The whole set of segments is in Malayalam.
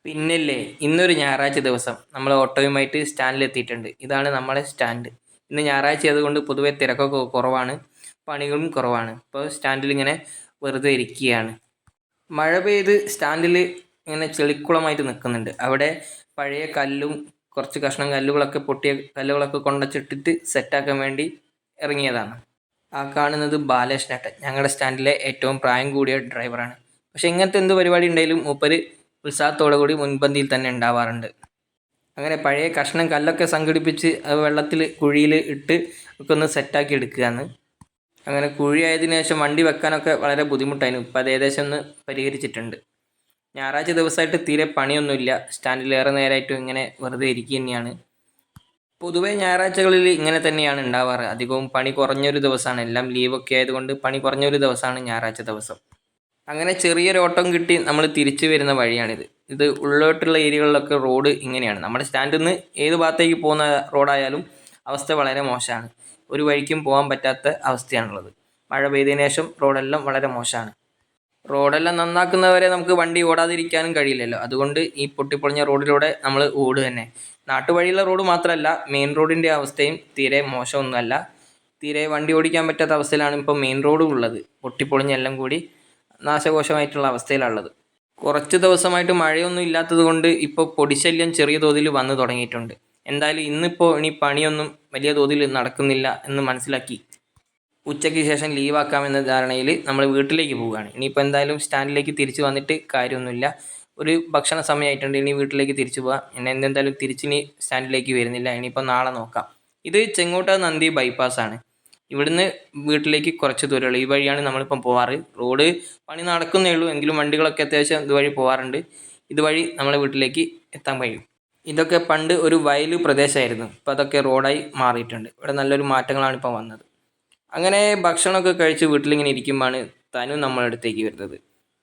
പിന്നില്ലേ, ഇന്നൊരു ഞായറാഴ്ച ദിവസം നമ്മൾ ഓട്ടോയുമായിട്ട് സ്റ്റാൻഡിലെത്തിയിട്ടുണ്ട്. ഇതാണ് നമ്മളെ സ്റ്റാൻഡ്. ഇന്ന് ഞായറാഴ്ച ആയതുകൊണ്ട് പൊതുവെ തിരക്കൊക്കെ കുറവാണ്, പണികളും കുറവാണ്. ഇപ്പോൾ സ്റ്റാൻഡിൽ ഇങ്ങനെ വെറുതെ ഇരിക്കുകയാണ്. മഴ പെയ്ത് സ്റ്റാൻഡിൽ ഇങ്ങനെ ചെളിക്കുളമായിട്ട് നിൽക്കുന്നുണ്ട്. അവിടെ പഴയ കല്ലും കുറച്ച് കഷ്ണം കല്ലുകളൊക്കെ, പൊട്ടിയ കല്ലുകളൊക്കെ കൊണ്ടുവച്ചിട്ടിട്ട് സെറ്റാക്കാൻ വേണ്ടി ഇറങ്ങിയതാണ്. ആ കാണുന്നത് ബാലകൃഷ്ണേട്ടൻ, ഞങ്ങളുടെ സ്റ്റാൻഡിലെ ഏറ്റവും പ്രായം കൂടിയ ഡ്രൈവറാണ്. പക്ഷെ ഇങ്ങനത്തെ എന്ത് പരിപാടി ഉണ്ടെങ്കിലും മൂപ്പര് ഉത്സാഹത്തോടു കൂടി മുൻപന്തിയിൽ തന്നെ ഉണ്ടാവാറുണ്ട്. അങ്ങനെ പഴയ കഷ്ണം കല്ലൊക്കെ സംഘടിപ്പിച്ച് അത് വെള്ളത്തിൽ കുഴിയിൽ ഇട്ട് ഒക്കെ ഒന്ന് സെറ്റാക്കി എടുക്കുകയാണ്. അങ്ങനെ കുഴിയായതിനു ശേഷം വണ്ടി വെക്കാനൊക്കെ വളരെ ബുദ്ധിമുട്ടായിരുന്നു. ഇപ്പം അത് ഏകദേശം ഒന്ന് പരിഹരിച്ചിട്ടുണ്ട്. ഞായറാഴ്ച ദിവസമായിട്ട് തീരെ പണിയൊന്നുമില്ല. സ്റ്റാൻഡിൽ ഏറെ നേരമായിട്ടും ഇങ്ങനെ വെറുതെ ഇരിക്കുക തന്നെയാണ്. പൊതുവേ ഞായറാഴ്ചകളിൽ ഇങ്ങനെ തന്നെയാണ് ഉണ്ടാവാറ്. അധികവും പണി കുറഞ്ഞൊരു ദിവസമാണ്. എല്ലാം ലീവൊക്കെ ആയതുകൊണ്ട് പണി കുറഞ്ഞൊരു ദിവസമാണ് ഞായറാഴ്ച ദിവസം. അങ്ങനെ ചെറിയൊരു ഓട്ടം കിട്ടി നമ്മൾ തിരിച്ചു വരുന്ന വഴിയാണിത്. ഇത് ഉള്ളോട്ടുള്ള ഏരിയകളിലൊക്കെ റോഡ് ഇങ്ങനെയാണ്. നമ്മുടെ സ്റ്റാൻഡിൽ നിന്ന് ഏത് ഭാഗത്തേക്ക് പോകുന്ന റോഡായാലും അവസ്ഥ വളരെ മോശമാണ്. ഒരു വഴിക്കും പോകാൻ പറ്റാത്ത അവസ്ഥയാണുള്ളത്. മഴ പെയ്തതിനു ശേഷം റോഡെല്ലാം വളരെ മോശമാണ്. റോഡെല്ലാം നന്നാക്കുന്നവരെ നമുക്ക് വണ്ടി ഓടാതിരിക്കാനും കഴിയില്ലല്ലോ. അതുകൊണ്ട് ഈ പൊട്ടിപ്പൊളിഞ്ഞ റോഡിലൂടെ നമ്മൾ ഓടുക തന്നെ. നാട്ടുവഴിയുള്ള റോഡ് മാത്രമല്ല, മെയിൻ റോഡിൻ്റെ അവസ്ഥയും തീരെ മോശമൊന്നുമല്ല. തീരെ വണ്ടി ഓടിക്കാൻ പറ്റാത്ത അവസ്ഥയിലാണ് ഇപ്പോൾ മെയിൻ റോഡും ഉള്ളത്. പൊട്ടിപ്പൊളിഞ്ഞെല്ലാം കൂടി നാശകോശമായിട്ടുള്ള അവസ്ഥയിലുള്ളത്. കുറച്ച് ദിവസമായിട്ട് മഴയൊന്നും ഇല്ലാത്തത് കൊണ്ട് ഇപ്പോൾ പൊടിശല്യം ചെറിയ തോതിൽ വന്നു തുടങ്ങിയിട്ടുണ്ട്. എന്തായാലും ഇന്നിപ്പോൾ ഇനി പണിയൊന്നും വലിയ തോതിൽ നടക്കുന്നില്ല എന്ന് മനസ്സിലാക്കി ഉച്ചയ്ക്ക് ശേഷം ലീവാക്കാമെന്ന ധാരണയിൽ നമ്മൾ വീട്ടിലേക്ക് പോവുകയാണ്. ഇനിയിപ്പോൾ എന്തായാലും സ്റ്റാൻഡിലേക്ക് തിരിച്ചു വന്നിട്ട് കാര്യമൊന്നുമില്ല. ഒരു ഭക്ഷണ സമയമായിട്ടുണ്ട്, ഇനി വീട്ടിലേക്ക് തിരിച്ചു പോകാം. എന്നെ എന്തായാലും തിരിച്ചിനി സ്റ്റാൻഡിലേക്ക് വരുന്നില്ല. ഇനിയിപ്പോൾ നാളെ നോക്കാം. ഇത് ചെങ്ങോട്ട നന്ദി ബൈപ്പാസാണ്. ഇവിടുന്ന് വീട്ടിലേക്ക് കുറച്ച് ദൂരമുള്ളൂ. ഈ വഴിയാണ് നമ്മളിപ്പം പോവാറ്. റോഡ് പണി നടക്കുന്നേ ഉള്ളൂ, എങ്കിലും വണ്ടികളൊക്കെ അത്യാവശ്യം ഇതുവഴി പോകാറുണ്ട്. ഇതുവഴി നമ്മളെ വീട്ടിലേക്ക് എത്താൻ കഴിയും. ഇതൊക്കെ പണ്ട് ഒരു വയൽ പ്രദേശമായിരുന്നു. ഇപ്പോൾ അതൊക്കെ റോഡായി മാറിയിട്ടുണ്ട്. ഇവിടെ നല്ലൊരു മാറ്റങ്ങളാണ് ഇപ്പോൾ വന്നത്. അങ്ങനെ ഭക്ഷണമൊക്കെ കഴിച്ച് വീട്ടിലിങ്ങനെ ഇരിക്കുമ്പോഴാണ് തനു നമ്മളെ അടുത്തേക്ക് വരുന്നത്.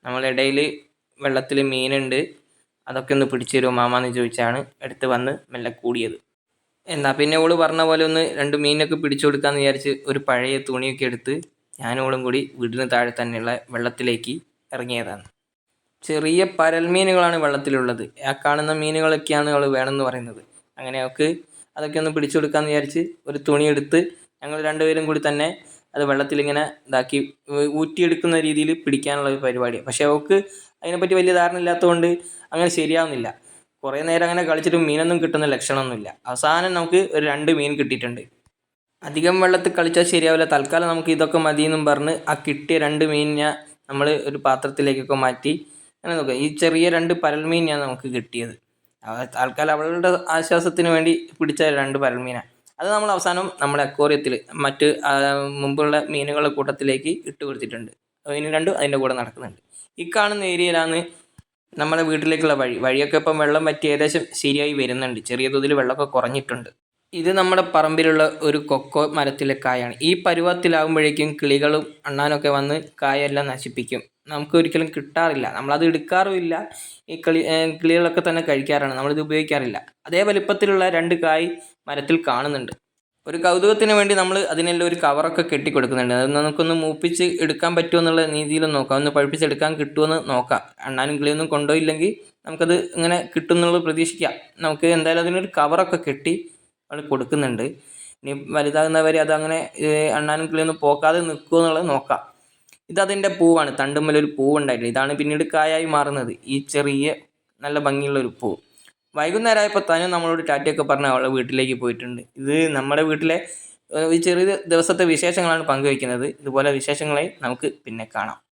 നമ്മളിടയിൽ വെള്ളത്തിൽ മീനുണ്ട്, അതൊക്കെ ഒന്ന് പിടിച്ചു തരുമോ മാമാന്ന് ചോദിച്ചാണ് അടുത്ത് വന്ന് മെല്ലെ കൂടിയത്. എന്നാൽ പിന്നെ ഓള് പറഞ്ഞ പോലെ ഒന്ന് രണ്ട് മീനൊക്കെ പിടിച്ചു കൊടുക്കാമെന്ന് വിചാരിച്ച് ഒരു പഴയ തുണിയൊക്കെ എടുത്ത് ഞാനോളും കൂടി വീടിന് താഴെ തന്നെയുള്ള വെള്ളത്തിലേക്ക് ഇറങ്ങിയതാണ്. ചെറിയ പരൽ മീനുകളാണ് വെള്ളത്തിലുള്ളത്. ആ കാണുന്ന മീനുകളൊക്കെയാണ് അവൾ വേണമെന്ന് പറയുന്നത്. അങ്ങനെ അവൾക്ക് അതൊക്കെ ഒന്ന് പിടിച്ചു കൊടുക്കാമെന്ന് വിചാരിച്ച് ഒരു തുണിയെടുത്ത് ഞങ്ങൾ രണ്ടുപേരും കൂടി തന്നെ അത് വെള്ളത്തിലിങ്ങനെ ഇതാക്കി ഊറ്റിയെടുക്കുന്ന രീതിയിൽ പിടിക്കാനുള്ള ഒരു പരിപാടിയാണ്. പക്ഷേ അവൾക്ക് അതിനെപ്പറ്റി വലിയ ധാരണ ഇല്ലാത്തതുകൊണ്ട് അങ്ങനെ ശരിയാവുന്നില്ല. കുറേ നേരം അങ്ങനെ കളിച്ചിട്ട് മീനൊന്നും കിട്ടുന്ന ലക്ഷണമൊന്നുമില്ല. അവസാനം നമുക്ക് ഒരു 2 മീൻ കിട്ടിയിട്ടുണ്ട്. അധികം വെള്ളത്തിൽ കളിച്ചാൽ ശരിയാവില്ല. തൽക്കാലം നമുക്ക് ഇതൊക്കെ മതിയെന്നും പറഞ്ഞ് ആ കിട്ടിയ 2 മീനിനെ നമ്മൾ ഒരു പാത്രത്തിലേക്കൊക്കെ മാറ്റി അങ്ങനെ നോക്കുക. ഈ ചെറിയ 2 പരൽമീനാണ് നമുക്ക് കിട്ടിയത്. തൽക്കാലം അവളുടെ ആശ്വാസത്തിന് വേണ്ടി പിടിച്ച 2 പരൽമീനാണ്. അത് നമ്മൾ അവസാനം നമ്മുടെ അക്വേറിയത്തിൽ മറ്റ് മുമ്പുള്ള മീനുകളുടെ കൂട്ടത്തിലേക്ക് ഇട്ട് കൊടുത്തിട്ടുണ്ട്. അതിന് 2 അതിൻ്റെ കൂടെ നടക്കുന്നുണ്ട്. ഈ കാണുന്ന ഏരിയയിലാണ് നമ്മുടെ വീട്ടിലേക്കുള്ള വഴിയൊക്കെ ഇപ്പം വെള്ളം വറ്റി ഏകദേശം ശരിയായി വരുന്നുണ്ട്. ചെറിയ തോതിൽ വെള്ളമൊക്കെ കുറഞ്ഞിട്ടുണ്ട്. ഇത് നമ്മുടെ പറമ്പിലുള്ള ഒരു കൊക്കോ മരത്തിലെ കായാണ്. ഈ പരുവത്തിലാകുമ്പോഴേക്കും കിളികളും അണ്ണാനൊക്കെ വന്ന് കായെല്ലാം നശിപ്പിക്കും. നമുക്ക് ഒരിക്കലും കിട്ടാറില്ല, നമ്മളത് എടുക്കാറുമില്ല. ഈ കിളികളൊക്കെ തന്നെ കഴിക്കാറാണ്, നമ്മളിത് ഉപയോഗിക്കാറില്ല. അതേ വലിപ്പത്തിലുള്ള 2 കായ് മരത്തിൽ കാണുന്നുണ്ട്. ഒരു കൗതുകത്തിന് വേണ്ടി നമ്മൾ അതിനെല്ലാം ഒരു കവറൊക്കെ കെട്ടിക്കൊടുക്കുന്നുണ്ട്. അത് നമുക്കൊന്ന് മൂപ്പിച്ച് എടുക്കാൻ പറ്റുമോ എന്നുള്ള രീതിയിലും നോക്കാം, ഒന്ന് പഴുപ്പിച്ചെടുക്കാൻ കിട്ടുമെന്ന് നോക്കാം. അണ്ണാനും കിളിയൊന്നും കൊണ്ടുപോയില്ലെങ്കിൽ നമുക്കത് ഇങ്ങനെ കിട്ടുമെന്നുള്ളത് പ്രതീക്ഷിക്കാം. നമുക്ക് എന്തായാലും അതിനൊരു കവറൊക്കെ കെട്ടി നമ്മൾ കൊടുക്കുന്നുണ്ട്. ഇനി വലുതാകുന്നവരെ അതങ്ങനെ അണ്ണാനും കിളിയൊന്നും പോക്കാതെ നിൽക്കുമോ എന്നുള്ളത് നോക്കാം. ഇതതിൻ്റെ പൂവാണ്, തണ്ടുമ്മലൊരു പൂവുണ്ടായിട്ടില്ല. ഇതാണ് പിന്നീട് കായായി മാറുന്നത്, ഈ ചെറിയ നല്ല ഭംഗിയുള്ളൊരു പൂവ്. വൈകുന്നേരമായപ്പോൾ തനു നമ്മളോട് ടാറ്റയൊക്കെ പറഞ്ഞ് അവളെ വീട്ടിലേക്ക് പോയിട്ടുണ്ട്. ഇത് നമ്മുടെ വീട്ടിലെ ഈ ചെറിയ ദിവസത്തെ വിശേഷങ്ങളാണ് പങ്കുവയ്ക്കുന്നത്. ഇതുപോലെ വിശേഷങ്ങളെ നമുക്ക് പിന്നെ കാണാം.